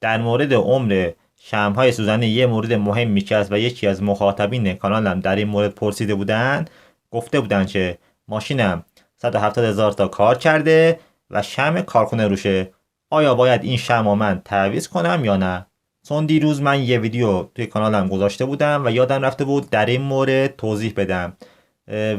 در مورد عمر شمع‌های سوزنی یه مورد مهمی که است و یکی از مخاطبین کانالم در این مورد پرسیده بودن، گفته بودن که ماشینم 170,000 تا کار کرده و شمع کارخونه روشه، آیا باید این شمع من تعویض کنم یا نه؟ چون دیروز من یه ویدیو توی کانالم گذاشته بودم و یادم رفته بود در این مورد توضیح بدم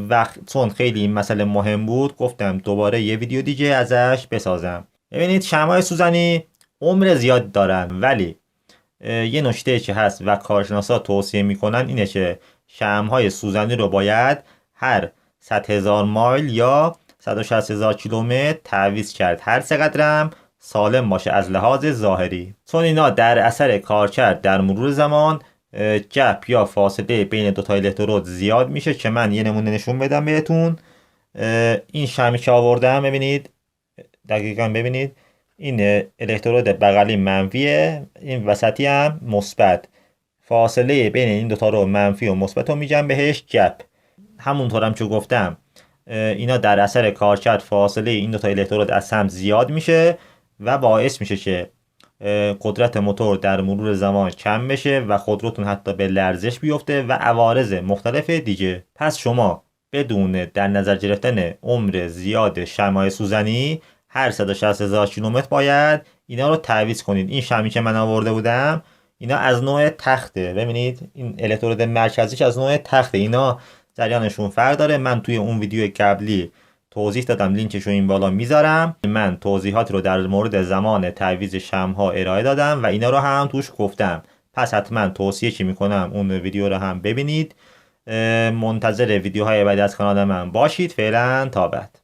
و چون خیلی این مسئله مهم بود گفتم دوباره یه ویدیو دیگه ازش بسازم. ببینید شمع‌های سوزنی عمر زیاد دارن، ولی یه نکته که هست و کارشناسا توصیه میکنن اینه که شمع‌های سوزنی رو باید هر 100,000 مایل یا 160,000 کیلومتر تعویض کرد، هر چقدرم سالم باشه از لحاظ ظاهری، چون اینا در اثر کارکرد در مرور زمان گپ یا فاصله بین دو تا الکترود زیاد میشه که من یه نمونه نشون بدم بهتون. این شمعی که آوردم ببینید، دقیقا ببینید این الکترود بغلی منفیه، این وسطی هم مثبت. فاصله بین این دوتا رو منفی و مثبت رو میگم بهش گپ. همونطور هم که گفتم اینا در اثر کارکرد فاصله این دوتا الکترود از هم زیاد میشه و باعث میشه که قدرت موتور در مرور زمان کم بشه و خودروتون حتی به لرزش بیفته و عوارض مختلف دیگه. پس شما بدون در نظر گرفتن عمر زیاد شمع‌های سوزنی هر 160,000 کیلومتر باید اینا رو تعویض کنید. این شمعی که من آورده بودم اینا از نوع تخته، ببینید این الکترود مرکزیش از نوع تخته، اینا جریانشون فرق داره. من توی اون ویدیو قبلی توضیح دادم، لینکش رو این بالا میذارم. من توضیحات رو در مورد زمان تعویض شمع‌ها ارائه دادم و اینا رو هم توش گفتم، پس حتما توصیه که میکنم اون ویدیو رو هم ببینید. منتظر ویدیوهای بعدی از کانال من باشید. فعلا تا بعد.